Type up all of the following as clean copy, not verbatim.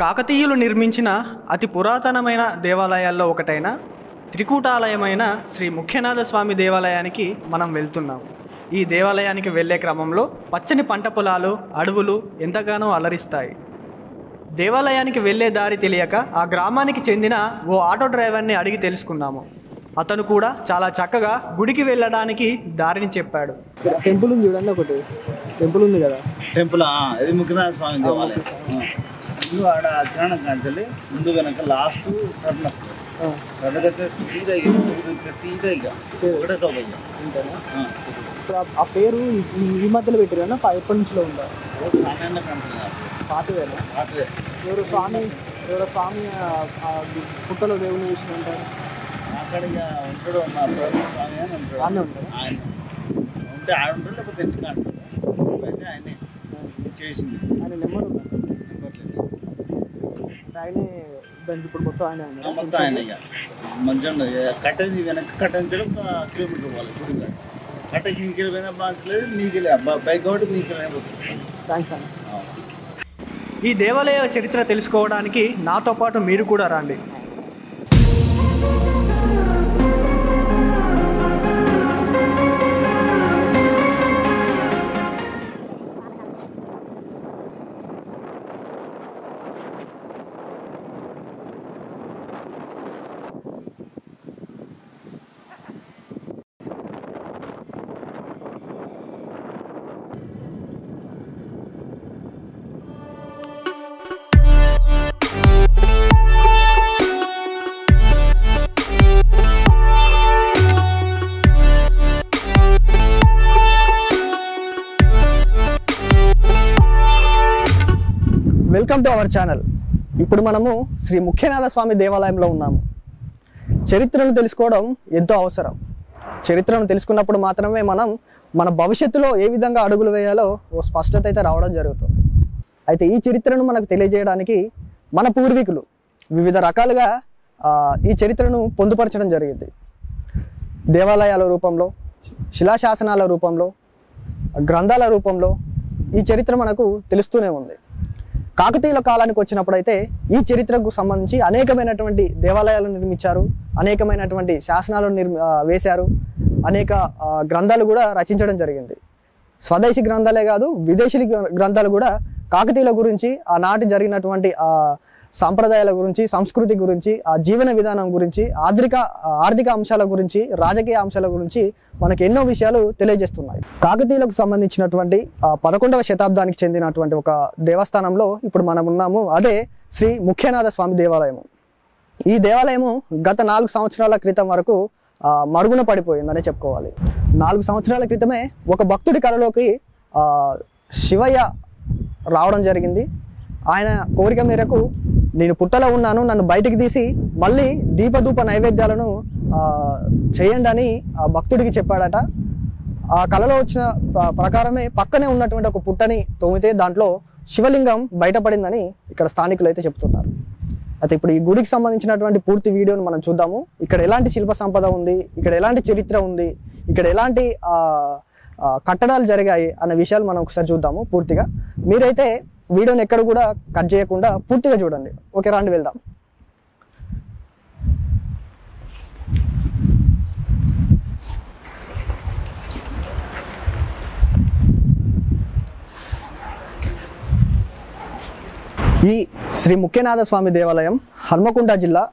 కాకతీయులు నిర్మించిన అతి పురాతనమైన దేవాలయాల్లో ఒకటైన త్రికూటాలయమైన శ్రీ ముఖ్యనాథ స్వామి దేవాలయానికి మనం వెళ్తున్నాం. ఈ దేవాలయానికి వెళ్ళే క్రమంలో పచ్చని పంట పొలాలు, అడవులు ఎంతగానో అలరిస్తాయి. దేవాలయానికి వెళ్ళే దారి తెలియక ఆ గ్రామానికి చెందిన ఓ ఆటో డ్రైవర్ని అడిగి తెలుసుకున్నాము. అతను కూడా చాలా చక్కగా గుడికి వెళ్ళడానికి దారిని చెప్పాడు. టెంపుల్ ఉంది చూడండి, ఒకటి టెంపుల్ ఉంది కదా, టెంపుల్ ఇది ముఖ్యనాథ స్వామి దేవాలయం. ముందు ఆడ అచ్చిన కాంచెల్లి ముందు వెనక లాస్ట్ కథకైతే సీదా సీదా ఒకటే తోపయ్య. ఇప్పుడు ఆ పేరు ఈ మధ్యలో పెట్టారు కదా, ఎప్పటి నుంచిలో ఉందా? స్వామి అన్న కంపెనీ పాతవేనా? పాతదే. ఎవరు స్వామి పుట్టలో దేవుని చూసినంటారు అక్కడ ఇక ఉంటాడు, మా ప్రభుత్వ స్వామి అని ఉంటాడు. ఆయన ఉంటారు, ఆయన ఉంటే ఆయన ఉంటాడు, లేకపోతే ఇంటికి అంటాడు. అయితే ఆయనే చేసింది. ఆయన నెంబర్ ఉందా? నెంబర్ లేదు. ఆయనే దానికి ఇప్పుడు మొత్తం ఆయన మొత్తం ఆయన ఇక మంచిగా కట్టేది వెనక్కి కట్టించడం కిలోమీటర్ పోవాలి. గుడి కట్టకి నీకు పోయినా బాగా లేదు, నీకు బైక్ కాబట్టి నీకు పోతుంది. థ్యాంక్స్ అన్న. ఈ దేవాలయ చరిత్ర తెలుసుకోవడానికి నాతో పాటు మీరు కూడా రండి. Welcome to our channel. ఇప్పుడు మనము శ్రీ ముఖ్యనాథ స్వామి దేవాలయంలో ఉన్నాము. చరిత్రను తెలుసుకోవడం ఎంతో అవసరం. చరిత్రను తెలుసుకున్నప్పుడు మాత్రమే మనం మన భవిష్యత్తులో ఏ విధంగా అడుగులు వేయాలో ఓ స్పష్టత అయితే రావడం జరుగుతుంది. అయితే ఈ చరిత్రను మనకు తెలియజేయడానికి మన పూర్వీకులు వివిధ రకాలుగా ఈ చరిత్రను పొందుపరచడం జరిగింది. దేవాలయాల రూపంలో, శిలాశాసనాల రూపంలో, గ్రంథాల రూపంలో ఈ చరిత్ర మనకు తెలుస్తూనే ఉంది. కాకతీయుల కాలానికి వచ్చినప్పుడైతే ఈ చరిత్రకు సంబంధించి అనేకమైనటువంటి దేవాలయాలు నిర్మించారు, అనేకమైనటువంటి శాసనాలు వేశారు, అనేక గ్రంథాలు కూడా రచించడం జరిగింది. స్వదేశీ గ్రంథాలే కాదు, విదేశీ గ్రంథాలు కూడా కాకతీయుల గురించి, ఆనాటి జరిగినటువంటి సాంప్రదాయాల గురించి, సంస్కృతి గురించి, ఆ జీవన విధానం గురించి, ఆర్థిక అంశాల గురించి, రాజకీయ అంశాల గురించి మనకు ఎన్నో విషయాలు తెలియజేస్తున్నాయి. కాకతీయులకు సంబంధించినటువంటి 11వ శతాబ్దానికి చెందినటువంటి ఒక దేవస్థానంలో ఇప్పుడు మనం ఉన్నాము. అదే శ్రీ ముఖ్యనాథ స్వామి దేవాలయము. ఈ దేవాలయము గత 4 సంవత్సరాల క్రితం వరకు మరుగున పడిపోయిందనే చెప్పుకోవాలి. 4 సంవత్సరాల క్రితమే ఒక భక్తుడి కళలోకి శివయ్య రావడం జరిగింది. ఆయన కోరిక మేరకు నేను పుట్టలో ఉన్నాను, నన్ను బయటికి తీసి మళ్ళీ దీపధూప నైవేద్యాలను చేయండి అని ఆ భక్తుడికి చెప్పాడట. ఆ కళలో వచ్చిన ప్రకారమే పక్కనే ఉన్నటువంటి ఒక పుట్టని తోమితే దాంట్లో శివలింగం బయటపడిందని ఇక్కడ స్థానికులు అయితే చెప్తున్నారు. అయితే ఇప్పుడు ఈ గుడికి సంబంధించినటువంటి పూర్తి వీడియోని మనం చూద్దాము. ఇక్కడ ఎలాంటి శిల్ప సంపద ఉంది, ఇక్కడ ఎలాంటి చరిత్ర ఉంది, ఇక్కడ ఎలాంటి కట్టడాలు జరిగాయి అన్న విషయాలు మనం ఒకసారి చూద్దాము పూర్తిగా. మీరైతే వీడియోని ఎక్కడ కూడా కట్ చేయకుండా పూర్తిగా చూడండి. ఓకే, రండి వెళ్దాం. ఈ శ్రీ ముఖ్యనాథ స్వామి దేవాలయం హన్మకొండ జిల్లా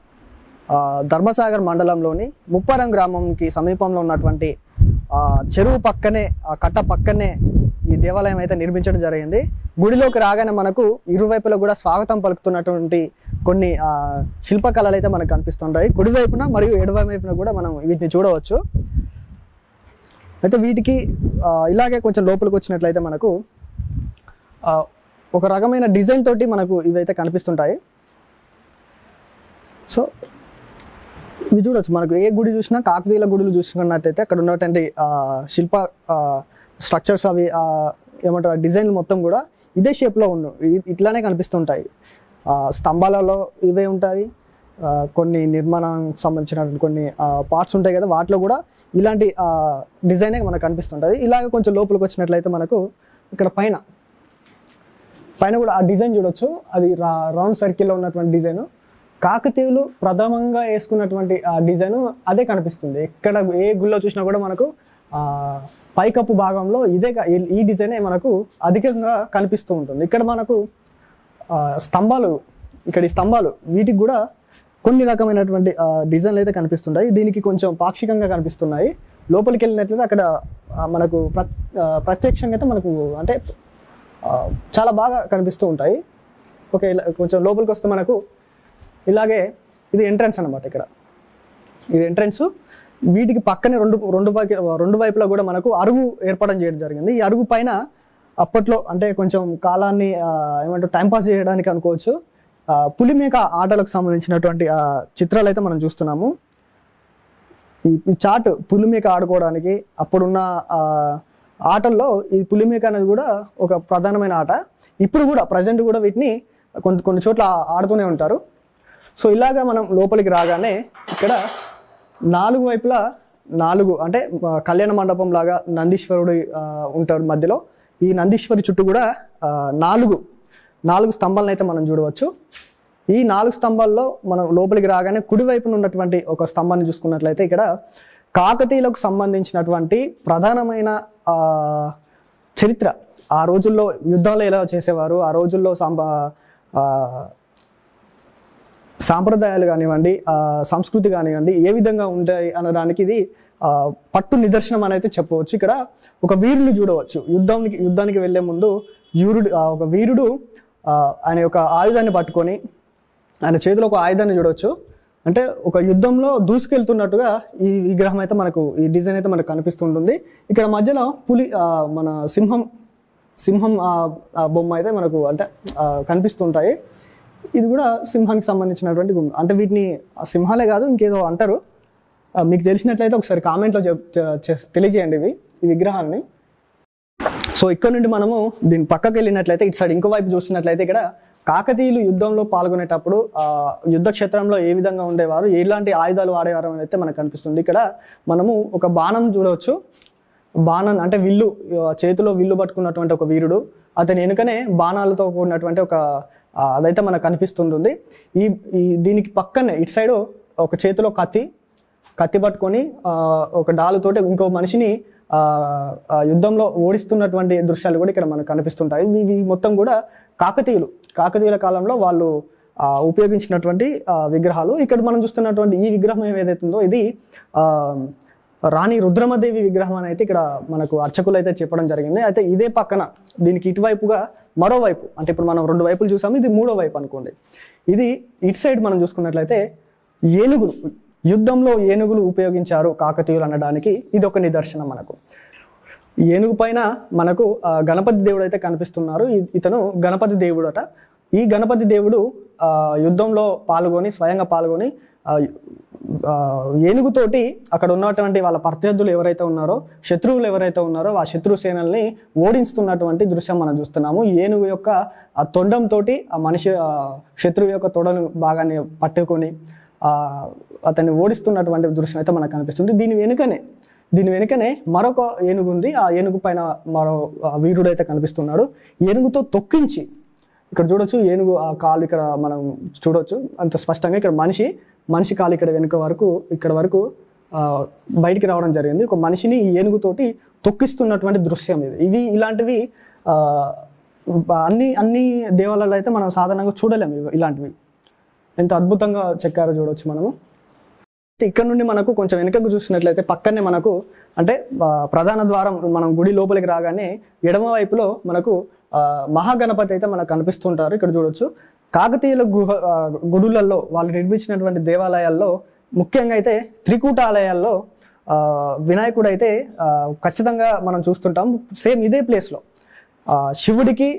ధర్మసాగర్ మండలంలోని ముప్పారం గ్రామంకి సమీపంలో ఉన్నటువంటి చెరువు పక్కనే, కట్ట పక్కనే ఈ దేవాలయం అయితే నిర్మించడం జరిగింది. గుడిలోకి రాగానే మనకు ఇరువైపులా కూడా స్వాగతం పలుకుతున్నటువంటి కొన్ని శిల్పకళలు అయితే మనకు కనిపిస్తుంటాయి. కుడివైపున మరియు ఎడమవైపున కూడా మనం వీటిని చూడవచ్చు. అయితే వీటికి ఇలాగే కొంచెం లోపలికి వచ్చినట్లయితే మనకు ఒక రకమైన డిజైన్ తోటి మనకు ఇవైతే కనిపిస్తుంటాయి. సో ఇవి చూడవచ్చు. మనకు ఏ గుడి చూసినా, కాకతీయుల గుడులు చూసుకున్నట్టయితే అక్కడ ఉన్నటువంటి శిల్ప స్ట్రక్చర్స్, అవి ఏమంటారు డిజైన్లు మొత్తం కూడా ఇదే షేప్లో ఇట్లానే కనిపిస్తుంటాయి. స్తంభాలలో ఇవే ఉంటాయి, కొన్ని నిర్మాణానికి సంబంధించినటువంటి కొన్ని పార్ట్స్ ఉంటాయి కదా, వాటిలో కూడా ఇలాంటి డిజైనే మనకు కనిపిస్తుంటుంది. ఇలాగ కొంచెం లోపలికి వచ్చినట్లయితే మనకు ఇక్కడ పైన పైన కూడా ఆ డిజైన్ చూడొచ్చు, అది రౌండ్ సర్కిల్లో ఉన్నటువంటి డిజైన్. కాకతీయులు ప్రథమంగా వేసుకున్నటువంటి ఆ డిజైన్ అదే కనిపిస్తుంది. ఎక్కడ ఏ గుళ్ళో చూసినా కూడా మనకు పైకప్పు భాగంలో ఈ డిజైనే మనకు అధికంగా కనిపిస్తూ ఉంటుంది. ఇక్కడ మనకు స్తంభాలు, ఇక్కడ ఈ స్తంభాలు వీటికి కూడా కొన్ని రకమైనటువంటి డిజైన్లు అయితే కనిపిస్తున్నాయి. దీనికి కొంచెం పాక్షికంగా కనిపిస్తున్నాయి. లోపలికి వెళ్ళినట్లయితే అక్కడ మనకు ప్రత్యక్షంగా అయితే మనకు అంటే చాలా బాగా కనిపిస్తూ ఉంటాయి. ఓకే, ఇలా కొంచెం లోపలికి వస్తే మనకు ఇలాగే ఇది ఎంట్రన్స్ అనమాట. ఇక్కడ ఇది ఎంట్రన్స్. వీటికి పక్కనే రెండు వైపులా కూడా మనకు అరుగు ఏర్పాటు చేయడం జరిగింది. ఈ అరుగు పైన అప్పట్లో అంటే కొంచెం కాలాన్ని ఏమంటారు టైంపాస్ చేయడానికి అనుకోవచ్చు, పులిమేక ఆటలకు సంబంధించినటువంటి చిత్రాలు అయితే మనం చూస్తున్నాము. ఈ చాట్ పులిమేక ఆడుకోవడానికి అప్పుడున్న ఆటల్లో ఈ పులిమేక అనేది కూడా ఒక ప్రధానమైన ఆట. ఇప్పుడు కూడా ప్రజెంట్ కూడా వీటిని కొన్ని చోట్ల ఆడుతూనే ఉంటారు. సో ఇలాగా మనం లోపలికి రాగానే ఇక్కడ 4 వైపులా 4 అంటే కళ్యాణ మండపం లాగా నందీశ్వరుడు ఉంటాడు మధ్యలో. ఈ నందీశ్వరి చుట్టూ కూడా 4 స్తంభాలను అయితే మనం చూడవచ్చు. ఈ 4 స్తంభాల్లో మనం లోపలికి రాగానే కుడివైపున ఉన్నటువంటి ఒక స్తంభాన్ని చూసుకున్నట్లయితే ఇక్కడ కాకతీయులకు సంబంధించినటువంటి ప్రధానమైన చరిత్ర, ఆ రోజుల్లో యుద్ధాలు ఎలా చేసేవారు, ఆ రోజుల్లో సాంప్రదాయాలు కానివ్వండి, సంస్కృతి కానివ్వండి ఏ విధంగా ఉంటాయి అనడానికి ఇది పట్టు నిదర్శనం అని అయితే చెప్పవచ్చు. ఇక్కడ ఒక వీరుని చూడవచ్చు. యుద్ధానికి వెళ్లే ముందు ఒక వీరుడు ఆయన యొక్క ఆయుధాన్ని పట్టుకొని, ఆయన చేతిలో ఒక ఆయుధాన్ని చూడవచ్చు. అంటే ఒక యుద్ధంలో దూసుకెళ్తున్నట్టుగా ఈ విగ్రహం అయితే మనకు, ఈ డిజైన్ అయితే మనకు కనిపిస్తుంటుంది. ఇక్కడ మధ్యలో మన సింహం బొమ్మ అయితే మనకు అంటే కనిపిస్తుంటాయి. ఇది కూడా సింహానికి సంబంధించినటువంటి అంటే వీటిని సింహాలే కాదు ఇంకేదో అంటారు. మీకు తెలిసినట్లయితే ఒకసారి కామెంట్లో తెలియజేయండి ఈ విగ్రహాన్ని. సో ఇక్కడ నుండి మనము దీని పక్కకి వెళ్ళినట్లయితే ఇటు సైడ్ ఇంకో వైపు చూస్తున్నట్లయితే ఇక్కడ కాకతీయులు యుద్ధంలో పాల్గొనేటప్పుడు యుద్ధ క్షేత్రంలో ఏ విధంగా ఉండేవారు, ఎలాంటి ఆయుధాలు వాడేవారు అని అయితే మనకు కనిపిస్తుంది. ఇక్కడ మనము ఒక బాణం చూడవచ్చు. బాణం అంటే విల్లు, చేతిలో విల్లు పట్టుకున్నటువంటి ఒక వీరుడు, అతని వెనుకనే బాణాలతో కూడినటువంటి అదైతే మనకు కనిపిస్తుంటుంది. దీనికి పక్కనే ఇటు సైడ్ ఒక చేతిలో కత్తి పట్టుకొని ఒక డాలుతోటి ఇంకో మనిషిని యుద్ధంలో ఓడిస్తున్నటువంటి దృశ్యాలు కూడా ఇక్కడ మనకు కనిపిస్తుంటాయి. ఇవి మొత్తం కూడా కాకతీయుల కాలంలో వాళ్ళు ఉపయోగించినటువంటి విగ్రహాలు. ఇక్కడ మనం చూస్తున్నటువంటి ఈ విగ్రహం ఏదైతుందో ఇది రాణి రుద్రమదేవి విగ్రహం అని అయితే ఇక్కడ మనకు అర్చకులు అయితే చెప్పడం జరిగింది. అయితే ఇదే పక్కన దీనికి ఇటువైపుగా మరోవైపు, అంటే ఇప్పుడు మనం 2 వైపులు చూసాము, ఇది 3వ వైపు అనుకోండి. ఇది ఇటు సైడ్ మనం చూసుకున్నట్లయితే ఏనుగులు, యుద్ధంలో ఏనుగులు ఉపయోగించారు కాకతీయులు అనడానికి ఇది ఒక నిదర్శనం. మనకు ఏనుగు పైన మనకు గణపతి దేవుడు అయితే కనిపిస్తున్నారు. ఇతను గణపతి దేవుడు అట. ఈ గణపతి దేవుడు యుద్ధంలో స్వయంగా పాల్గొని ఏనుగుతోటి అక్కడ ఉన్నటువంటి వాళ్ళ ప్రత్యర్థులు ఎవరైతే ఉన్నారో, శత్రువులు ఎవరైతే ఉన్నారో ఆ శత్రు సేనల్ని ఓడిస్తున్నటువంటి దృశ్యం మనం చూస్తున్నాము. ఏనుగు యొక్క ఆ తొండంతో ఆ మనిషి శత్రువు యొక్క తొడను భాగాన్ని పట్టుకొని అతన్ని ఓడిస్తున్నటువంటి దృశ్యం అయితే మనకు కనిపిస్తుంది. దీని వెనుకనే మరొక ఏనుగు ఉంది. ఆ ఏనుగు పైన మరో వీరుడు అయితే కనిపిస్తున్నాడు. ఏనుగుతో తొక్కించి ఇక్కడ చూడొచ్చు, ఏనుగు ఆ కాలు ఇక్కడ మనం చూడొచ్చు అంత స్పష్టంగా. ఇక్కడ మనిషి కాలు ఇక్కడ వరకు బయటికి రావడం జరిగింది. ఒక మనిషిని ఈ ఏనుగుతోటి తొక్కిస్తున్నటువంటి దృశ్యం ఇది. ఇలాంటివి అన్ని దేవాలయాలు అయితే మనం సాధారణంగా చూడలేము. ఇలాంటివి ఎంత అద్భుతంగా చెక్కారో చూడవచ్చు మనము. ఇక్కడ నుండి మనకు కొంచెం వెనుకకు చూసినట్లయితే పక్కనే మనకు అంటే ప్రధాన ద్వారం, మనం గుడి లోపలికి రాగానే ఎడమ వైపులో మనకు మహాగణపతి అయితే మనకు కనిపిస్తుంటారు. ఇక్కడ చూడొచ్చు. కాకతీయుల గుడులలో వాళ్ళు నిర్మించినటువంటి దేవాలయాల్లో ముఖ్యంగా అయితే త్రికూటాలయాల్లో వినాయకుడు అయితే ఖచ్చితంగా మనం చూస్తుంటాం. సేమ్ ఇదే ప్లేస్లో శివుడికి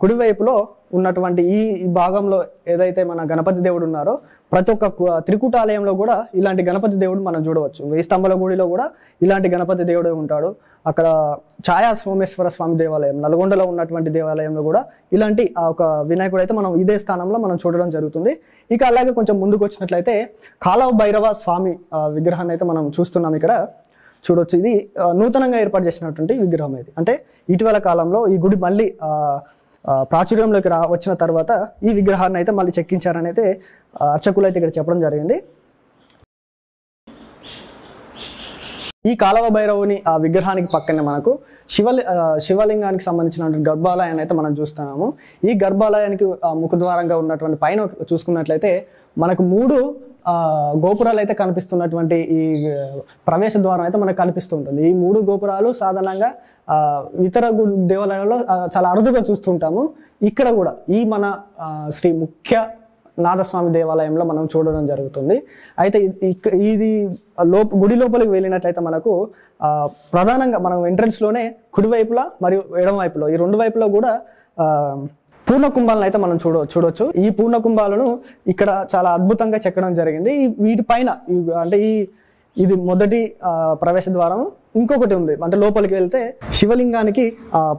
కుడివైపులో ఉన్నటువంటి ఈ భాగంలో ఏదైతే మన గణపతి దేవుడు ఉన్నారో ప్రతి ఒక్క త్రికూటాలయంలో కూడా ఇలాంటి గణపతి దేవుడు మనం చూడవచ్చు. 1000 స్తంభాల గుడిలో కూడా ఇలాంటి గణపతి దేవుడు ఉంటాడు. అక్కడ ఛాయా సోమేశ్వర స్వామి దేవాలయం నల్గొండలో ఉన్నటువంటి దేవాలయంలో కూడా ఇలాంటి ఒక వినాయకుడు అయితే మనం ఇదే స్థానంలో మనం చూడడం జరుగుతుంది. ఇక అలాగే కొంచెం ముందుకు వచ్చినట్లయితే కాలవ భైరవ స్వామి విగ్రహాన్ని అయితే మనం చూస్తున్నాం. ఇక్కడ చూడొచ్చు. ఇది నూతనంగా ఏర్పాటు చేసినటువంటి విగ్రహం ఇది. అంటే ఇటీవల కాలంలో ఈ గుడి మళ్ళీ ప్రాచుర్యంలోకి వచ్చిన తర్వాత ఈ విగ్రహాన్ని అయితే మళ్ళీ చెక్కించారని అయితే అర్చకులు అయితే ఇక్కడ చెప్పడం జరిగింది. ఈ కాలవ భైరవుని ఆ విగ్రహానికి పక్కనే మనకు శివలింగానికి సంబంధించినటువంటి గర్భాలయాన్ని అయితే మనం చూస్తున్నాము. ఈ గర్భాలయానికి ముఖద్వారంగా ఉన్నటువంటి పైన చూసుకున్నట్లయితే మనకు 3 గోపురాలు అయితే కనిపిస్తున్నటువంటి ఈ ప్రవేశ ద్వారం అయితే మనకు కనిపిస్తుంటుంది. ఈ 3 గోపురాలు సాధారణంగా ఇతర దేవాలయాల్లో చాలా అరుదుగా చూస్తుంటాము. ఇక్కడ కూడా ఈ మన శ్రీ ముఖ్య నాథస్వామి దేవాలయంలో మనం చూడడం జరుగుతుంది. అయితే ఇది గుడి లోపలికి వెళ్ళినట్లయితే మనకు ప్రధానంగా మనం ఎంట్రన్స్లోనే కుడివైపులా మరియు ఎడమవైపులో ఈ 2 వైపులో కూడా పూర్ణ కుంభాలను అయితే మనం చూడొచ్చు. ఈ పూర్ణ కుంభాలను ఇక్కడ చాలా అద్భుతంగా చెక్కడం జరిగింది. వీటిపైన అంటే ఇది మొదటి ప్రవేశ ద్వారం. ఇంకొకటి ఉంది, అంటే లోపలికి వెళ్తే శివలింగానికి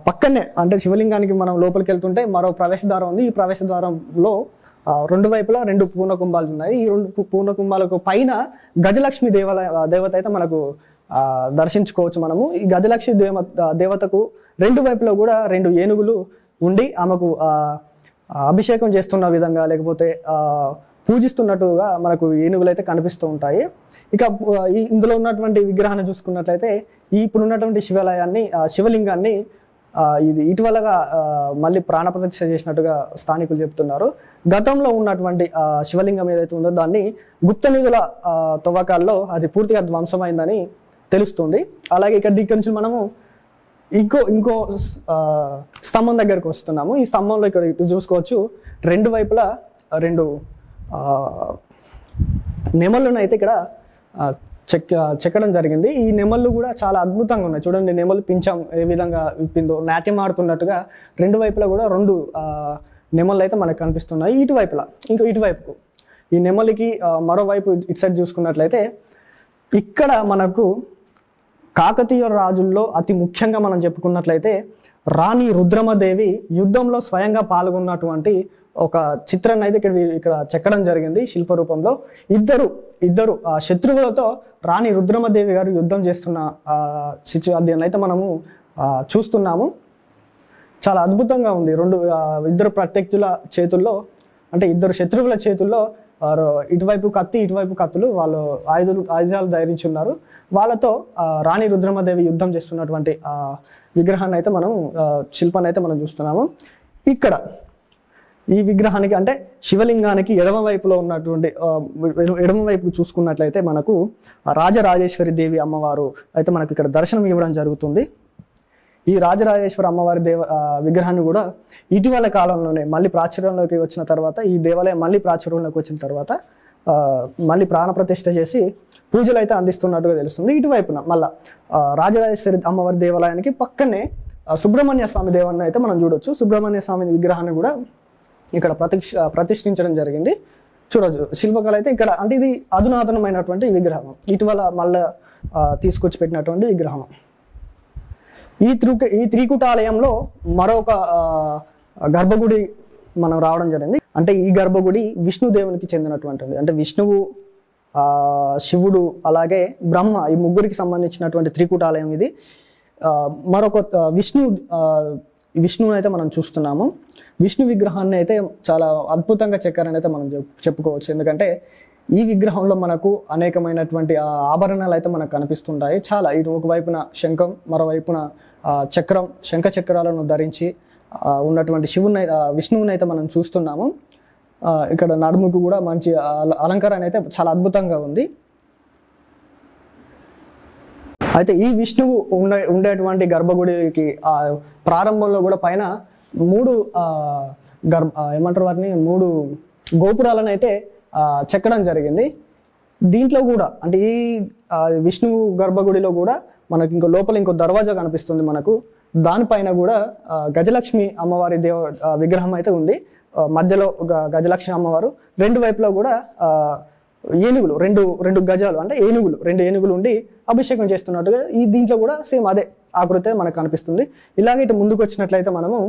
పక్కనే, అంటే శివలింగానికి మనం లోపలికి వెళ్తుంటే మరో ప్రవేశ ద్వారం ఉంది. ఈ ప్రవేశ ద్వారంలో 2 వైపులా 2 పూర్ణ కుంభాలు ఉన్నాయి. ఈ 2 పూర్ణ కుంభాలకు పైన గజలక్ష్మి దేవత అయితే మనకు దర్శించుకోవచ్చు మనము. ఈ గజలక్ష్మి దేవతకు 2 వైపులా కూడా 2 ఏనుగులు ఉండి ఆమెకు అభిషేకం చేస్తున్న విధంగా లేకపోతే పూజిస్తున్నట్టుగా మనకు ఏనుగులు అయితే కనిపిస్తూ ఉంటాయి. ఇక ఇందులో ఉన్నటువంటి విగ్రహాన్ని చూసుకున్నట్లయితే ఇప్పుడు ఉన్నటువంటి శివలింగాన్ని ఇది ఇటీవలగా మళ్ళీ ప్రాణప్రతిష్ఠ చేసినట్టుగా స్థానికులు చెప్తున్నారు. గతంలో ఉన్నటువంటి శివలింగం ఏదైతే ఉందో దాన్ని గుప్త నిధుల తవ్వకాల్లో అది పూర్తిగా ధ్వంసమైందని తెలుస్తుంది. అలాగే ఇక్కడ దగ్గర నుంచి మనము ఇంకో స్తంభం దగ్గరకు వస్తున్నాము. ఈ స్తంభంలో ఇక్కడ చూసుకోవచ్చు 2 వైపులా 2 నెమళ్ళను అయితే ఇక్కడ చెక్కడం జరిగింది. ఈ నెమళ్ళు కూడా చాలా అద్భుతంగా ఉన్నాయి. చూడండి, నెమళ్ళు పింఛం ఏ విధంగా విప్పిందో, నాట్యం ఆడుతున్నట్టుగా 2 వైపులా కూడా 2 నెమళ్ళు అయితే మనకు కనిపిస్తున్నాయి. ఇటువైపులా ఇటువైపుకు ఈ నెమలికి మరోవైపు ఇటు సైడ్ చూసుకున్నట్లయితే ఇక్కడ మనకు కాకతీయ రాజుల్లో అతి ముఖ్యంగా మనం చెప్పుకున్నట్లయితే రాణి రుద్రమదేవి యుద్ధంలో స్వయంగా పాల్గొన్నటువంటి ఒక చిత్రాన్ని అయితే ఇక్కడ చెక్కడం జరిగింది శిల్ప రూపంలో. ఇద్దరు శత్రువులతో రాణి రుద్రమదేవి గారు యుద్ధం చేస్తున్న సిచ్యువేషన్ అయితే మనము చూస్తున్నాము. చాలా అద్భుతంగా ఉంది. 2 ప్రత్యర్థుల చేతుల్లో, అంటే 2 శత్రువుల చేతుల్లో ఇటువైపు కత్తి ఇటువైపు కత్తులు, వాళ్ళు ఆయుధాలు ధరించి ఉన్నారు. వాళ్ళతో రాణి రుద్రమదేవి యుద్ధం చేస్తున్నటువంటి విగ్రహాన్ని అయితే మనం శిల్పాన్ని అయితే మనం చూస్తున్నాము. ఇక్కడ ఈ విగ్రహానికి, అంటే శివలింగానికి ఎడమవైపులో ఉన్నటువంటి ఎడమవైపు చూసుకున్నట్లయితే మనకు రాజరాజేశ్వరి దేవి అమ్మవారు అయితే మనకు ఇక్కడ దర్శనం ఇవ్వడం జరుగుతుంది. ఈ రాజరాజేశ్వరి అమ్మవారి విగ్రహాన్ని కూడా ఇటీవల కాలంలోనే మళ్ళీ ప్రాచుర్యంలోకి వచ్చిన తర్వాత, ఈ దేవాలయం మళ్ళీ ప్రాచుర్యంలోకి వచ్చిన తర్వాత మళ్ళీ ప్రాణప్రతిష్ఠ చేసి పూజలు అయితే అందిస్తున్నట్టుగా తెలుస్తుంది. ఇటువైపున మళ్ళా రాజరాజేశ్వరి అమ్మవారి దేవాలయానికి పక్కనే సుబ్రహ్మణ్య స్వామి దేవాలయాన్ని అయితే మనం చూడొచ్చు. సుబ్రహ్మణ్య స్వామి విగ్రహాన్ని కూడా ఇక్కడ ప్రతిష్ఠించడం జరిగింది. చూడవచ్చు శిల్పకళ అయితే ఇక్కడ, అంటే ఇది అధునాతనమైనటువంటి విగ్రహం, ఇటీవల మళ్ళీ తీసుకొచ్చి పెట్టినటువంటి విగ్రహం. ఈ త్రికూటాలయంలో మరొక గర్భగుడి మనం రావడం జరిగింది. అంటే ఈ గర్భగుడి విష్ణుదేవునికి చెందినటువంటిది. అంటే విష్ణువు, శివుడు అలాగే బ్రహ్మ, ఈ ముగ్గురికి సంబంధించినటువంటి త్రికూటాలయం ఇది. మరొక విష్ణువుని అయితే మనం చూస్తున్నాము. విష్ణు విగ్రహాన్ని అయితే చాలా అద్భుతంగా చెక్కారని అయితే మనం చెప్పుకోవచ్చు. ఎందుకంటే ఈ విగ్రహంలో మనకు అనేకమైనటువంటి ఆభరణాలు అయితే మనకు కనిపిస్తుంటాయి. చాలా ఇటు ఒకవైపున శంఖం, మరోవైపున శంఖ చక్రాలను ధరించి ఉన్నటువంటి విష్ణువుని అయితే మనం చూస్తున్నాము. ఇక్కడ నడుముకు కూడా మంచి అలంకరణ అయితే చాలా అద్భుతంగా ఉంది. అయితే ఈ విష్ణువు ఉండేటువంటి గర్భగుడికి ప్రారంభంలో కూడా పైన 3 ఏమంటారు వాటిని 3 గోపురాలను అయితే చెక్కడం జరిగింది. దీంట్లో కూడా, అంటే ఈ విష్ణువు గర్భగుడిలో కూడా మనకు లోపల ఇంకో దర్వాజా కనిపిస్తుంది మనకు. దానిపైన కూడా గజలక్ష్మి అమ్మవారి విగ్రహం అయితే ఉంది. మధ్యలో గజలక్ష్మి అమ్మవారు, 2 వైపులో కూడా ఏనుగులు, రెండు గజాలు, అంటే రెండు ఏనుగులు ఉండి అభిషేకం చేస్తున్నట్టుగా ఈ దీంట్లో కూడా సేమ్ అదే ఆకృతి మనకు కనిపిస్తుంది. ఇలాగే ఇటు ముందుకు వచ్చినట్లయితే మనము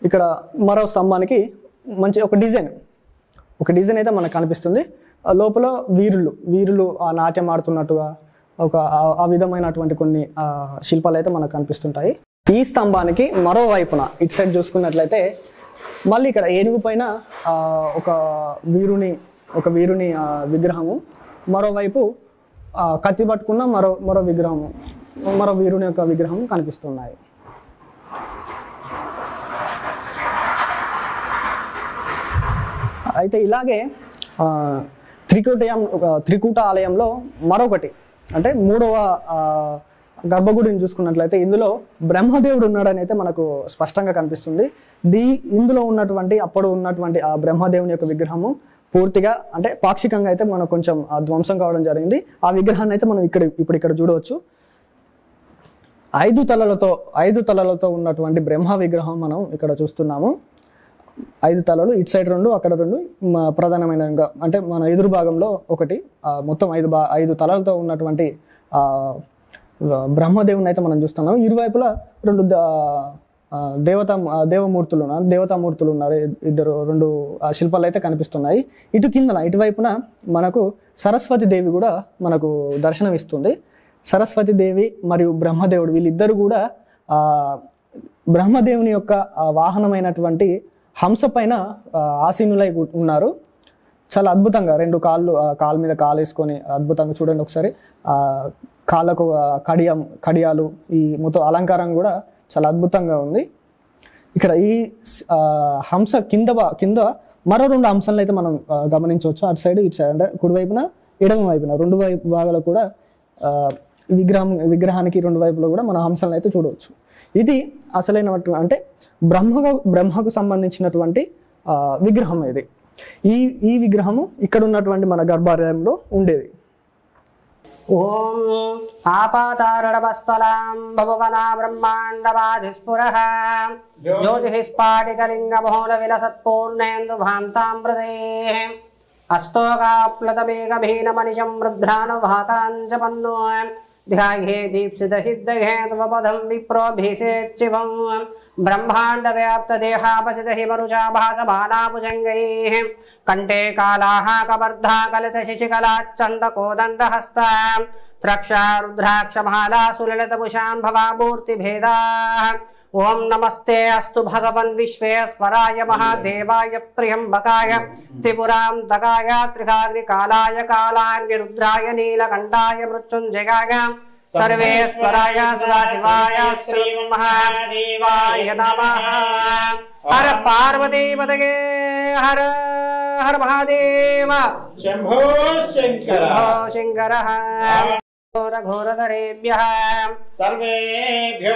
ఇక్కడ మరో స్తంభానికి మంచి ఒక డిజైన్ అయితే మనకు కనిపిస్తుంది. లోపల వీరులు ఆ నాట్యం ఆడుతున్నట్టుగా ఆ విధమైనటువంటి కొన్ని శిల్పాలు అయితే మనకు కనిపిస్తుంటాయి. ఈ స్తంభానికి మరోవైపున ఇటు సైడ్ చూసుకున్నట్లయితే మళ్ళీ ఇక్కడ ఏనుగు పైన ఒక వీరుని విగ్రహము, మరోవైపు కత్తి పట్టుకున్న మరో విగ్రహము, మరో వీరుని యొక్క విగ్రహం కనిపిస్తున్నాయి. అయితే ఇలాగే త్రికూట ఆలయంలో మరొకటి అంటే మూడవ గర్భగుడిని చూసుకున్నట్లయితే ఇందులో బ్రహ్మదేవుడు ఉన్నాడని అయితే మనకు స్పష్టంగా కనిపిస్తుంది. ఇందులో అప్పుడు ఉన్నటువంటి ఆ బ్రహ్మదేవుని యొక్క విగ్రహము పూర్తిగా అంటే పాక్షికంగా అయితే మనకు కొంచెం ధ్వంసం కావడం జరిగింది. ఆ విగ్రహాన్ని అయితే మనం ఇక్కడ చూడవచ్చు. 5 తలలతో ఉన్నటువంటి బ్రహ్మ విగ్రహం మనం ఇక్కడ చూస్తున్నాము. 5 తలలు, ఇటు సైడ్ 2, అక్కడ 2, ప్రధానమైన అంటే మన ఎదురు భాగంలో ఒకటి, మొత్తం 5 తలలతో ఉన్నటువంటి బ్రహ్మదేవుని అయితే మనం చూస్తున్నాం. ఇరువైపులా 2 దేవతామూర్తులు ఉన్నారు. 2 శిల్పాలు అయితే కనిపిస్తున్నాయి. ఇటువైపున మనకు సరస్వతి దేవి కూడా మనకు దర్శనమిస్తుంది. సరస్వతి దేవి మరియు బ్రహ్మదేవుడు వీళ్ళిద్దరు కూడా బ్రహ్మదేవుని యొక్క వాహనమైనటువంటి హంస పైన ఆసీనులై ఉన్నారు. చాలా అద్భుతంగా 2 కాళ్ళ మీద కాలు వేసుకొని అద్భుతంగా చూడండి ఒకసారి. కాళ్ళకు కడియాలు, ఈ మొత్తం అలంకారం కూడా చాలా అద్భుతంగా ఉంది. ఇక్కడ ఈ హంస కింద మరో 2 అంశాలను అయితే మనం గమనించవచ్చు. అటు సైడ్ ఇటు సైడ్ అంటే కుడివైపున ఎడమ వైపున 2 భాగాలు కూడా విగ్రహానికి 2 వైపులో కూడా మన హంసలను అయితే చూడవచ్చు. ఇది అసలైనటువంటి అంటే బ్రహ్మకు సంబంధించినటువంటి విగ్రహం ఇది. ఈ విగ్రహము ఇక్కడ ఉన్నటువంటి మన గర్భాలయంలో ఉండేది. ఓం ఆపాతారణవస్థలాం భువనా బ్రహ్మాండవాధిస్ఫురః జ్యోతిఃస్ఫాటికలింగమోహన విలసత్పూర్ణేందు భాంతామృతేః అష్టోకాప్లతమేకభీనమనిశం రుద్రానుభాతాంచపన్నో ధ్యాయే దీప్సితసిద్ధఘే త్వపదం విప్రోభిషేచ్చివం బ్రహ్మాండవ్యాప్తదేహాపసితహిమరుచాభాసమానాభుజంగైః కంఠే కాళాః కబర్ధా కలితశిశికలాచ్చందకోదండహస్తా త్రక్షా రుద్రాక్షమాలా సులలితభుషాన్ భవామూర్తిభేదాః ఓం నమస్తే అస్తు భగవన్ విశ్వేశ్వరాయ మహాదేవాయ ప్రియంబకాయ త్రిపురాంతకాయ త్రికాగ్నికాలాయ కాలాయ రుద్రాయ నీలకంఠాయ మృత్యుంజయాయ సర్వేశ్వరాయ సదాశివాయ శ్రీమహాదేవాయ నమః. హర పార్వతీపతయే హర హర మహాదేవ శంభో శంకర శంకర. ఘోరధరేభ్యః సర్వేభ్యో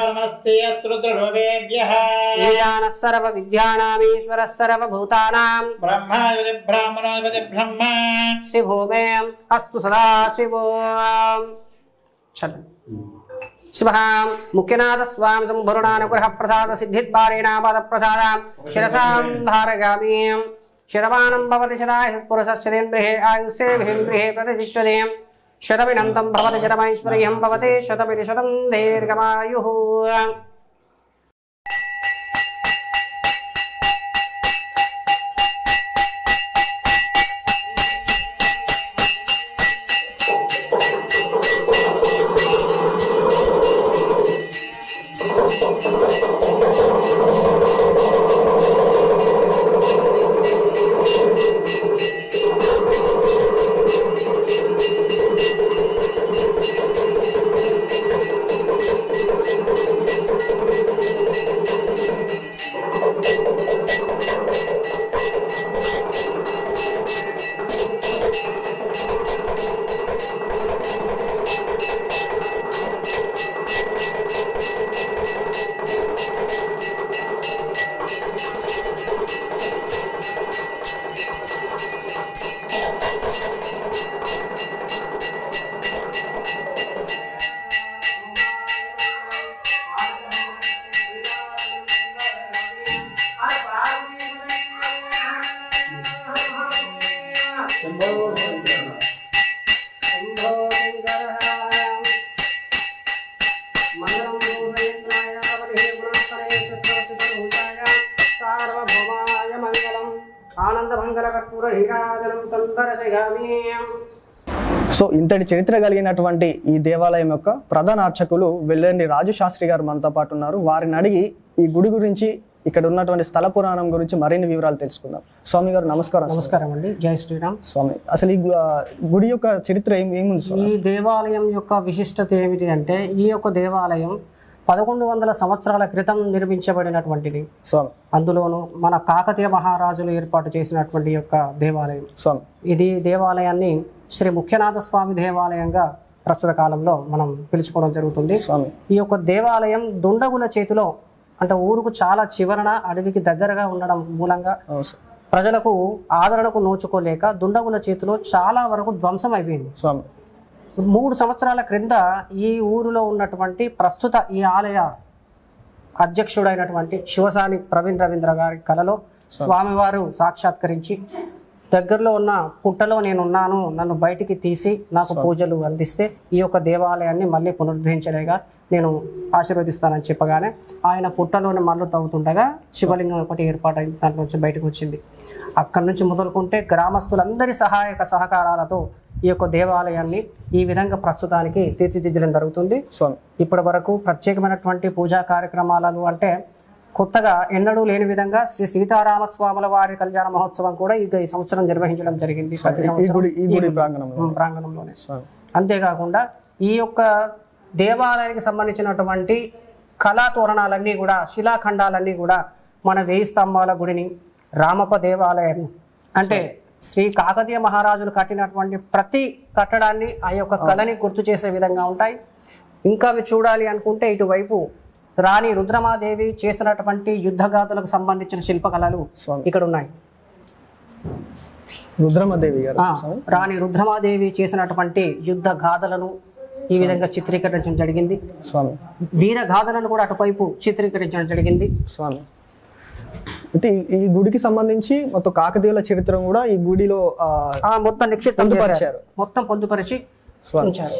నమస్తే రుద్రరూపేభ్యః. ఈశానః సర్వవిద్యానామీశ్వరः సర్వభూతానాం బ్రహ్మాధిపతి బ్రాహ్మణోధిపతి బ్రహ్మ. శివోమే అస్తు సదాశివో. శివః ముఖ్యనాథ స్వామి సంభురుణానుగ్రహ ప్రసాద సిద్ధిద్వారేణాపద ప్రసాదాం శిరసాం ధారయామి. శరవాణం భవతి శతాయుః పురుషస్యేంద్రియే ఆయుష్యేంద్రియే ప్రతిష్ఠతే శతమినంతం భవతి శతమైశ్వర్యం భవతి శతమితి శతం దీర్ఘమాయుః. సార్వభౌమాయ మంగళం ఆనందమంగళకర్పూర నీరాజనం సందర్శయామి. సో ఇంతటి చరిత్ర కలిగినటువంటి ఈ దేవాలయం యొక్క ప్రధాన అర్చకులు వెల్లండి రాజు శాస్త్రి గారు మనతో పాటు ఉన్నారు. వారిని అడిగి ఈ గుడి గురించి, ఇక్కడ ఉన్నటువంటి స్థల పురాణం గురించి మరిన్ని వివరాలు తెలుసుకుందాం. స్వామి గారు నమస్కారం. నమస్కారం అండి. జై శ్రీరామ్. స్వామి, అసలు ఈ గుడి యొక్క చరిత్ర ఏముంది స్వామి? ఈ దేవాలయం యొక్క విశిష్టత ఏమిటి అంటే, ఈ యొక్క దేవాలయం 1100 సంవత్సరాల క్రితం నిర్మించబడినటువంటిది స్వామి. అందులోనూ మన కాకతీయ మహారాజులు ఏర్పాటు చేసినటువంటి యొక్క దేవాలయం స్వామి. ఇది దేవాలయాన్ని శ్రీ ముఖ్యనాథ స్వామి దేవాలయంగా ప్రస్తుత కాలంలో మనం పిలుచుకోవడం జరుగుతుంది. స్వామి. ఈ యొక్క దేవాలయం దుండగుల చేతిలో, అంటే ఊరుకు చాలా చివరన అడవికి దగ్గరగా ఉండడం మూలంగా ప్రజలకు ఆదరణకు నోచుకోలేక దుండగుల చేతిలో చాలా వరకు ధ్వంసం అయిపోయింది. స్వామి. 3 సంవత్సరాల క్రింద ఈ ఊరిలో ఉన్నటువంటి ప్రస్తుత ఈ ఆలయ అధ్యక్షుడైనటువంటి శివసాని ప్రవీణ్ రవీంద్ర గారి కలలో స్వామివారు సాక్షాత్కరించి, దగ్గరలో ఉన్న పుట్టలో నేనున్నాను, నన్ను బయటికి తీసి నాకు పూజలు అందిస్తే ఈ యొక్క దేవాలయాన్ని మళ్ళీ పునరుద్ధరించలేగా నేను ఆశీర్వదిస్తానని చెప్పగానే ఆయన పుట్టలోని మళ్ళు తవ్వుతుండగా శివలింగం ఒకటి ఏర్పాటై దాంట్లో నుంచి బయటకు వచ్చింది. అక్కడి నుంచి మొదలుకుంటే గ్రామస్తులందరి సహాయక సహకారాలతో ఈ యొక్క దేవాలయాన్ని ఈ విధంగా ప్రస్తుతానికి తీర్చిదిద్దడం జరుగుతుంది. ఇప్పటి వరకు ప్రత్యేకమైనటువంటి పూజా కార్యక్రమాలు అంటే కొత్తగా ఎన్నడూ లేని విధంగా శ్రీ సీతారామస్వాముల వారి కళ్యాణ మహోత్సవం కూడా ఈ సంవత్సరం నిర్వహించడం జరిగింది. ప్రతి సంవత్సరం ప్రాంగణంలోనే. అంతేకాకుండా ఈ యొక్క దేవాలయానికి సంబంధించినటువంటి కళా తోరణాలన్నీ కూడా, శిలాఖండాలన్నీ కూడా మన 1000 స్తంభాల గుడిని, రామప్ప దేవాలయాన్ని, అంటే శ్రీ కాకతీయ మహారాజులు కట్టినటువంటి ప్రతి కట్టడాన్ని ఆ యొక్క కళని గుర్తు చేసే విధంగా ఉంటాయి. ఇంకా అవి చూడాలి అనుకుంటే ఇటువైపు రాణి రుద్రమాదేవి చేసినటువంటి యుద్ధగాథలకు సంబంధించిన శిల్పకళలు ఇక్కడ ఉన్నాయి. రాణి రుద్రమాదేవి చేసినటువంటి యుద్ధ గాథలను ఈ విధంగా చిత్రీకరించడం జరిగింది. వీర గాథలను కూడా అటువైపు చిత్రీకరించడం జరిగింది. స్వామి, అయితే ఈ గుడికి సంబంధించి మొత్తం కాకతీయుల చరిత్ర కూడా ఈ గుడిలో మొత్తం నిక్షిప్తం మొత్తం పొందుపరిచి ఉంచారు.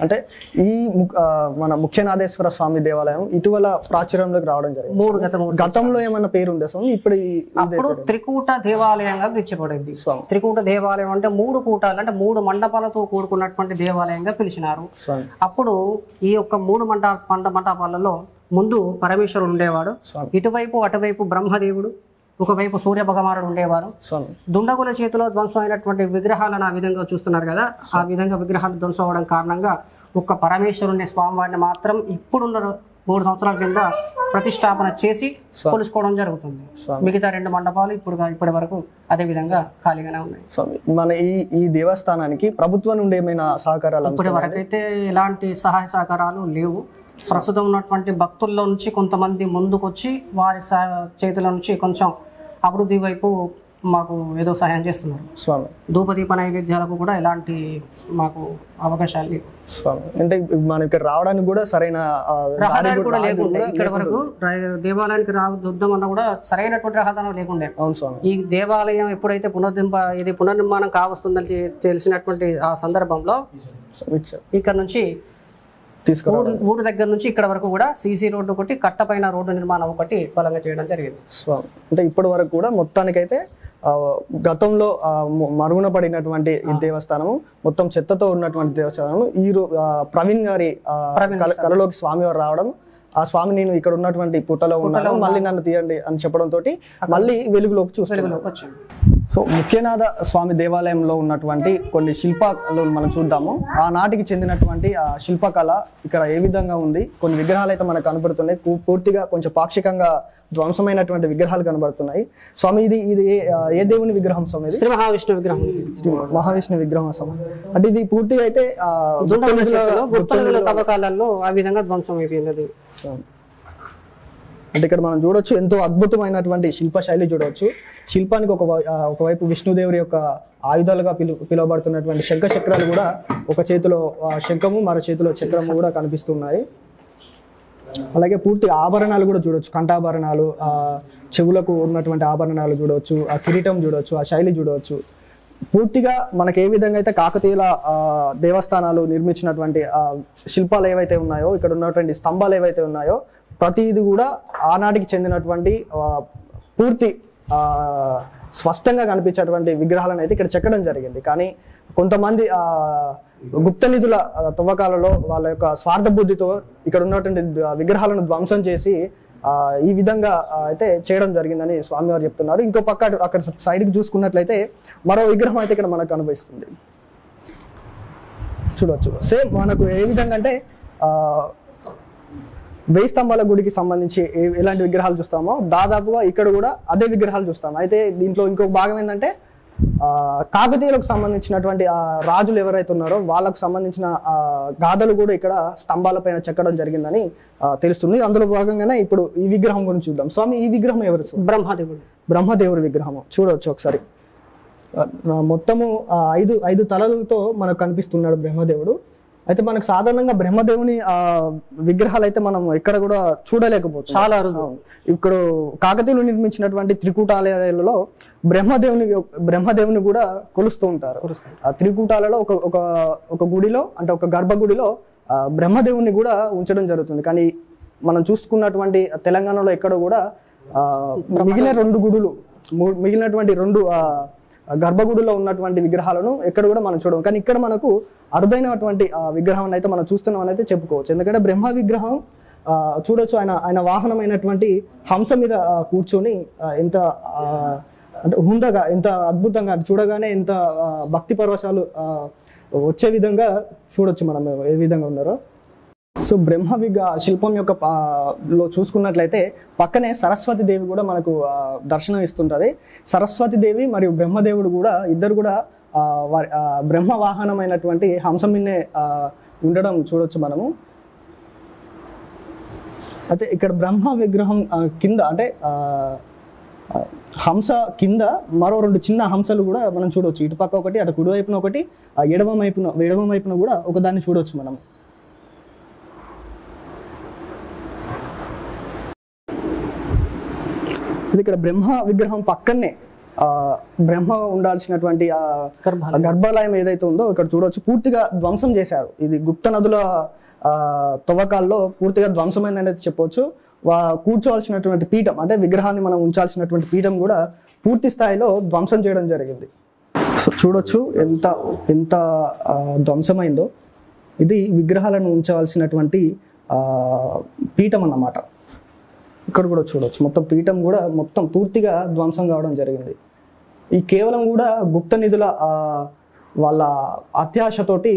అంటే ఈ మన ముఖ్యనాథేశ్వర స్వామి దేవాలయం ఇటీవల ప్రాచుర్యంలోకి రావడం జరిగింది. గతంలో ఏమన్నా పేరు ఉందా స్వామి? ఇప్పుడు త్రికూట దేవాలయంగా పిలిచబడింది. త్రికూట దేవాలయం అంటే 3 కూటాలు, అంటే 3 మండపాలతో కూడుకున్నటువంటి దేవాలయంగా పిలిచినారు. అప్పుడు ఈ యొక్క 3 మండపాలలో ముందు పరమేశ్వరుడు ఉండేవాడు, ఇటువైపు అటువైపు బ్రహ్మదేవుడు, ఒకవైపు సూర్య భగవానుడు ఉండేవారు. దుండగుల చేతిలో ధ్వంసమైనటువంటి విగ్రహాలను ఆ విధంగా చూస్తున్నారు కదా, ఆ విధంగా విగ్రహాలు ధ్వంసం అవడం కారణంగా ఒక్క పరమేశ్వరుని స్వామివారిని మాత్రం ఇప్పుడున్న 3 సంవత్సరాల కింద ప్రతిష్టాపన చేసి కొలుసుకోవడం జరుగుతుంది. మిగతా 2 మండపాలు ఇప్పటి వరకు అదే విధంగా ఖాళీగానే ఉన్నాయి. మన ఈ దేవస్థానానికి ప్రభుత్వం నుండి ఏమైనా సహకారాలు? ఇప్పటి వరకు అయితే ఎలాంటి సహాయ సహకారాలు లేవు. ప్రస్తుతం ఉన్నటువంటి భక్తుల్లో నుంచి కొంతమంది ముందుకొచ్చి వారి చేతుల నుంచి కొంచెం అభివృద్ధి వైపు మాకు ఏదో సహాయం చేస్తున్నారు. స్వామి, ధూపదీప నైవేద్యాలకు కూడా ఎలాంటి మాకు అవకాశాలు లేవు. స్వామి, అంటే మనం ఇక్కడ రావడానికి కూడా సరైన రహదారి కూడా లేకుండే. ఇక్కడ వరకు దేవాలయానికి వద్దామన్నా కూడా సరైనటువంటి రహదారి లేకుండే. అవును స్వామి. ఈ దేవాలయం ఎప్పుడైతే పునర్నిర్మాణం కావస్తుందని తెలిసినటువంటి ఆ సందర్భంలో ఇక్కడ నుంచి ఊరు దగ్గర నుంచి ఇక్కడ వరకు కూడా సీసీ రోడ్డు ఒకటి, కట్టపైన రోడ్డు నిర్మాణం ఒకటి బలంగా చేయడం జరిగింది. అంటే ఇప్పటి వరకు కూడా మొత్తానికైతే గతంలో మరుగున పడినటువంటి ఈ దేవస్థానము, మొత్తం చెత్తతో ఉన్నటువంటి దేవస్థానము ఈ ప్రవీణ్ గారి కళలోకి స్వామివారు రావడం, ఆ స్వామి నేను ఇక్కడ ఉన్నటువంటి పుట్టలో ఉన్నాను, మళ్ళీ నన్ను తీయండి అని చెప్పడంతో మళ్ళీ వెలుగులోకి చూస్తున్నాను. సో ముఖ్యనాథ స్వామి దేవాలయంలో ఉన్నటువంటి కొన్ని శిల్పాలు మనం చూద్దాము. ఆనాటికి చెందినటువంటి ఆ శిల్పకళ ఇక్కడ ఏ విధంగా ఉంది, కొన్ని విగ్రహాలు అయితే మనకు కనబడుతున్నాయి. పూర్తిగా కొంచెం పాక్షికంగా ధ్వంసమైనటువంటి విగ్రహాలు కనబడుతున్నాయి. స్వామి, ఇది ఏ దేవుని విగ్రహం స్వామి? శ్రీ మహావిష్ణు విగ్రహం. శ్రీ మహావిష్ణు విగ్రహం స్వామి. అంటే ఇది పూర్తిగా అయితే తవ్వకాలలో ఆ విధంగా ధ్వంసం అయిపోయింది. అంటే ఇక్కడ మనం చూడొచ్చు, ఎంతో అద్భుతమైనటువంటి శిల్ప శైలి చూడవచ్చు. శిల్పానికి ఒకవైపు విష్ణుదేవుడి యొక్క ఆయుధాలుగా పిలువబడుతున్నటువంటి శంఖ చక్రాలు కూడా, ఒక చేతిలో శంఖము మరో చేతిలో చక్రము కూడా కనిపిస్తున్నాయి. అలాగే పూర్తి ఆభరణాలు కూడా చూడవచ్చు, కంఠాభరణాలు, చెవులకు ఉన్నటువంటి ఆభరణాలు చూడవచ్చు, ఆ కిరీటం చూడవచ్చు, ఆ శైలి చూడవచ్చు. పూర్తిగా మనకి ఏ విధంగా అయితే కాకతీయుల దేవస్థానాలు నిర్మించినటువంటి శిల్పాలు ఏవైతే ఉన్నాయో, ఇక్కడ ఉన్నటువంటి స్తంభాలు ఏవైతే ఉన్నాయో, ప్రతిది కూడా ఆనాటికి చెందినటువంటి పూర్తి స్పష్టంగా కనిపించేటువంటి విగ్రహాలను అయితే ఇక్కడ చెక్కడం జరిగింది. కానీ కొంతమంది గుప్త నిధుల తవ్వకాలలో వాళ్ళ యొక్క స్వార్థ బుద్ధితో ఇక్కడ ఉన్నటువంటి విగ్రహాలను ధ్వంసం చేసి ఈ విధంగా అయితే చేయడం జరిగిందని స్వామివారు చెప్తున్నారు. ఇంకో పక్క అక్కడ సైడ్కి చూసుకున్నట్లయితే మరో విగ్రహం అయితే ఇక్కడ మనకు కనిపిస్తుంది. చూడవచ్చు సేమ్ మనకు ఏ విధంగా అంటే 1000 స్తంభాల గుడికి సంబంధించి ఎలాంటి విగ్రహాలు చూస్తామో దాదాపుగా ఇక్కడ కూడా అదే విగ్రహాలు చూస్తాము. అయితే దీంట్లో ఇంకొక భాగం ఏంటంటే కాకతీయులకు సంబంధించినటువంటి రాజులు ఎవరైతే ఉన్నారో వాళ్ళకు సంబంధించిన గాథలు కూడా ఇక్కడ స్తంభాల పైన చెక్కడం జరిగిందని తెలుస్తుంది. అందులో భాగంగానే ఇప్పుడు ఈ విగ్రహం గురించి చూద్దాం. స్వామి, ఈ విగ్రహం ఎవరు? బ్రహ్మదేవుడి విగ్రహం. చూడవచ్చు ఒకసారి. మొత్తము 5 తలలతో మనకు కనిపిస్తున్నాడు బ్రహ్మదేవుడు. అయితే మనకు సాధారణంగా బ్రహ్మదేవుని విగ్రహాలు అయితే మనం ఎక్కడ కూడా చూడలేకపోవచ్చు, చాలా అరుదు. ఇప్పుడు కాకతీయులు నిర్మించినటువంటి త్రికూటాలయాలలో బ్రహ్మదేవుని కూడా కొలుస్తూ ఉంటారు. ఆ త్రికూటాలలో ఒక గుడిలో అంటే ఒక గర్భగుడిలో బ్రహ్మదేవుని కూడా ఉంచడం జరుగుతుంది. కానీ మనం చూసుకున్నటువంటి తెలంగాణలో ఎక్కడ కూడా మిగిలినటువంటి 2 గర్భగుడిలో ఉన్నటువంటి విగ్రహాలను ఎక్కడ కూడా మనం చూడము. కానీ ఇక్కడ మనకు అరుదైనటువంటి విగ్రహం అయితే మనం చూస్తున్నాం అని అయితే చెప్పుకోవచ్చు. ఎందుకంటే బ్రహ్మ విగ్రహం చూడొచ్చు. ఆయన వాహనమైనటువంటి హంస మీద కూర్చొని ఎంత అంటే హుందగా, ఎంత అద్భుతంగా, చూడగానే ఎంత భక్తి పరవశాలు వచ్చే విధంగా చూడొచ్చు మనం ఏ విధంగా ఉన్నారో. సో బ్రహ్మ శిల్పం యొక్క లో చూసుకున్నట్లయితే పక్కనే సరస్వతి దేవి కూడా మనకు దర్శనం ఇస్తుంటది. సరస్వతి దేవి మరియు బ్రహ్మదేవుడు కూడా ఇద్దరు కూడా బ్రహ్మ వాహనమైనటువంటి హంస మిన్నే ఉండడం చూడొచ్చు మనము. అయితే ఇక్కడ బ్రహ్మ విగ్రహం కింద అంటే హంస కింద మరో 2 చిన్న హంసలు కూడా మనం చూడవచ్చు. ఇటు పక్క ఒకటి, అటు కుడి వైపున ఒకటి, ఎడమ వైపున కూడా ఒకదాన్ని చూడవచ్చు మనం. ఇక్కడ బ్రహ్మ విగ్రహం పక్కనే బ్రహ్మ ఉండాల్సినటువంటి గర్భాలయం ఏదైతే ఉందో ఇక్కడ చూడవచ్చు పూర్తిగా ధ్వంసం చేశారు. ఇది గుప్త నదుల తవ్వకాల్లో పూర్తిగా ధ్వంసమైందని చెప్పవచ్చు. కూర్చోవాల్సినటువంటి పీఠం అంటే విగ్రహాన్ని మనం ఉంచాల్సినటువంటి పీఠం కూడా పూర్తి స్థాయిలో ధ్వంసం చేయడం జరిగింది. సో చూడొచ్చు ఎంత ధ్వంసమైందో. ఇది విగ్రహాలను ఉంచవలసినటువంటి పీఠం అన్నమాట. ఇక్కడ కూడా చూడవచ్చు మొత్తం పీఠం కూడా మొత్తం పూర్తిగా ధ్వంసం కావడం జరిగింది. ఈ కేవలం కూడా గుప్త నిధుల వాళ్ళ అత్యాశతోటి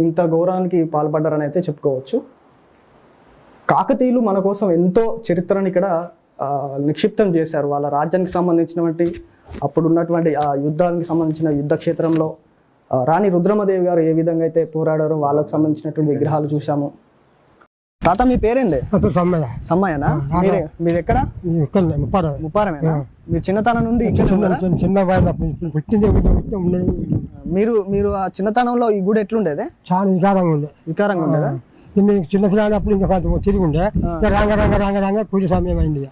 ఇంత గౌరవానికి పాల్పడ్డారని అయితే చెప్పుకోవచ్చు. కాకతీయులు మన కోసం ఎంతో చరిత్రను ఇక్కడ నిక్షిప్తం చేశారు. వాళ్ళ రాజ్యానికి సంబంధించినటువంటి అప్పుడు ఉన్నటువంటి ఆ యుద్ధానికి సంబంధించిన యుద్ధ క్షేత్రంలో రాణి రుద్రమదేవి గారు ఏ విధంగా అయితే పోరాడారో వాళ్ళకు సంబంధించినటువంటి విగ్రహాలు చూసాము. తాత, మీ పేరేంది? సమ్మయ్యనా? మీరు ఎక్కడ? ముప్పారమేనా? మీరు చిన్నతనం నుండి మీరు ఆ చిన్నతనంలో ఈ గుడి ఎట్లుండేది? చాలా వికారంగా ఉండేదా? చిన్న పిల్లప్పుడు ఇంకా తిరిగి ఉండే రాంగ పూజ సమయం అయింది.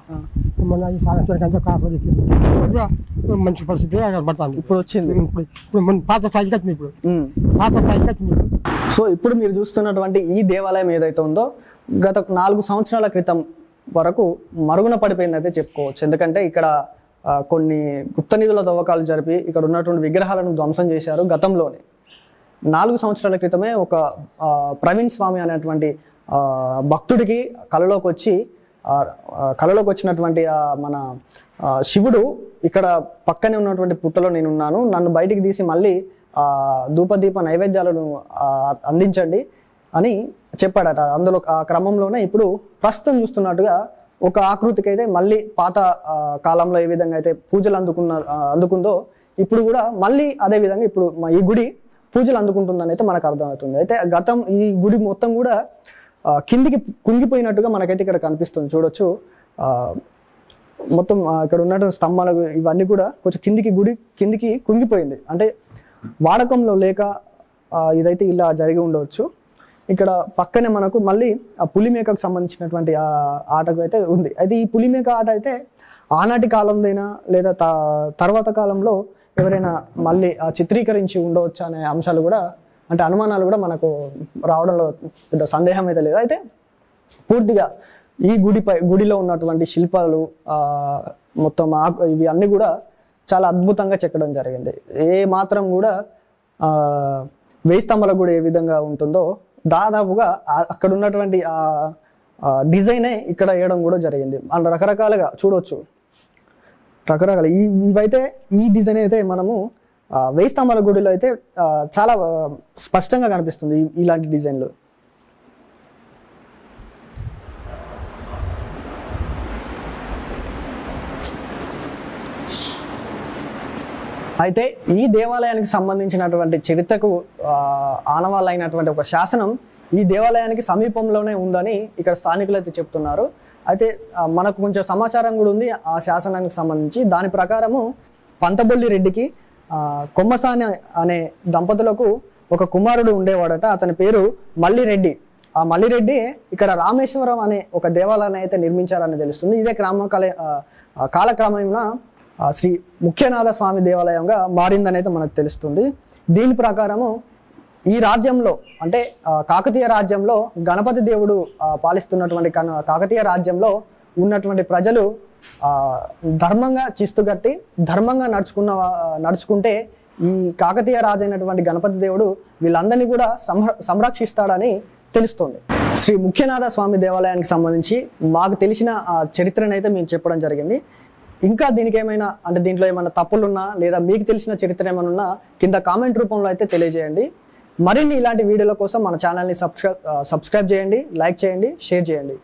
మంచి పరిస్థితి పడుతుంది. ఇప్పుడు వచ్చింది. ఇప్పుడు పాత స్థాయికి వచ్చింది. సో ఇప్పుడు మీరు చూస్తున్నటువంటి ఈ దేవాలయం ఏదైతే ఉందో గత 4 సంవత్సరాల క్రితం వరకు మరుగున పడిపోయిందైతే చెప్పుకోవచ్చు. ఎందుకంటే ఇక్కడ కొన్ని గుప్త నిధుల తవ్వకాలు జరిపి ఇక్కడ ఉన్నటువంటి విగ్రహాలను ధ్వంసం చేశారు. గతంలోనే 4 సంవత్సరాల క్రితమే ఒక ప్రవీణ్ స్వామి అనేటువంటి భక్తుడికి కళలోకి వచ్చినటువంటి మన శివుడు ఇక్కడ పక్కనే ఉన్నటువంటి పుట్టలో నేనున్నాను, నన్ను బయటికి తీసి మళ్ళీ ధూపదీప నైవేద్యాలను అందించండి అని చెప్పాడట. అందులో ఆ క్రమంలోనే ఇప్పుడు ప్రస్తుతం చూస్తున్నట్టుగా ఒక ఆకృతికి అయితే మళ్ళీ పాత కాలంలో ఏ విధంగా అయితే పూజలు అందుకుందో ఇప్పుడు కూడా మళ్ళీ అదే విధంగా ఇప్పుడు ఈ గుడి పూజలు అందుకుంటుందని అయితే మనకు అర్థమవుతుంది. అయితే ఈ గుడి మొత్తం కూడా కిందికి కుంగిపోయినట్టుగా మనకైతే ఇక్కడ కనిపిస్తుంది. చూడొచ్చు మొత్తం ఇక్కడ ఉన్నటువంటి స్తంభాలు ఇవన్నీ కూడా కొంచెం కిందికి కుంగిపోయింది. అంటే వాడకంలో లేక ఇదైతే ఇలా జరిగి ఉండవచ్చు. ఇక్కడ పక్కనే మనకు మళ్ళీ ఆ పులిమేకకు సంబంధించినటువంటి ఆటకు అయితే ఉంది. అయితే ఈ పులిమేక ఆట అయితే ఆనాటి కాలందైనా లేదా తర్వాత కాలంలో ఎవరైనా మళ్ళీ చిత్రీకరించి ఉండవచ్చు అనే అంశాలు కూడా అంటే అనుమానాలు కూడా మనకు రావడంలో పెద్ద సందేహం అయితే లేదు. అయితే పూర్తిగా ఈ గుడిలో ఉన్నటువంటి శిల్పాలు మొత్తం ఇవి అన్నీ కూడా చాలా అద్భుతంగా చెక్కడం జరిగింది. ఏ మాత్రం కూడా వేయి స్తంభాల గుడి ఏ విధంగా ఉంటుందో దాదాపుగా అక్కడ ఉన్నటువంటి డిజైనే ఇక్కడ వేయడం కూడా జరిగింది. అండ్ రకరకాలుగా చూడవచ్చు, రకరకాల ఇవైతే ఈ డిజైన్ అయితే మనము వేయి స్తంభాల గుడిలో అయితే చాలా స్పష్టంగా కనిపిస్తుంది ఇలాంటి డిజైన్లు. అయితే ఈ దేవాలయానికి సంబంధించినటువంటి చరిత్రకు ఆనవాళ్ళైనటువంటి ఒక శాసనం ఈ దేవాలయానికి సమీపంలోనే ఉందని ఇక్కడ స్థానికులు అయితే చెప్తున్నారు. అయితే మనకు కొంచెం సమాచారం కూడా ఉంది ఆ శాసనానికి సంబంధించి. దాని ప్రకారము పంతబొల్లి రెడ్డికి కొమ్మసాని అనే దంపతులకు ఒక కుమారుడు ఉండేవాడట. అతని పేరు మల్లిరెడ్డి. ఆ మల్లిరెడ్డి ఇక్కడ రామేశ్వరం అనే ఒక దేవాలయాన్ని అయితే నిర్మించారని తెలుస్తుంది. ఇదే కాలక్రమేణా శ్రీ ముఖ్యనాథ స్వామి దేవాలయంగా మారిందని అయితే మనకు తెలుస్తుంది. దీని ప్రకారము ఈ రాజ్యంలో అంటే కాకతీయ రాజ్యంలో గణపతి దేవుడు పాలిస్తున్నటువంటి కాకతీయ రాజ్యంలో ఉన్నటువంటి ప్రజలు ధర్మంగా చిస్తుగట్టి ధర్మంగా నడుచుకుంటే ఈ కాకతీయ రాజు అయినటువంటి గణపతి దేవుడు వీళ్ళందరినీ కూడా సంరక్షిస్తాడని తెలుస్తుంది. శ్రీ ముఖ్యనాథ స్వామి దేవాలయానికి సంబంధించి మాకు తెలిసిన చరిత్రను అయితే మేము చెప్పడం జరిగింది. ఇంకా దీనికి ఏమైనా అంటే దీంట్లో ఏమైనా తప్పులున్నా లేదా మీకు తెలిసిన చరిత్ర ఏమైనా ఉన్నా కింద కామెంట్ రూపంలో అయితే తెలియజేయండి. మరిన్ని ఇలాంటి వీడియోల కోసం మన ఛానల్ని సబ్స్క్రైబ్ చేయండి, లైక్ చేయండి, షేర్ చేయండి.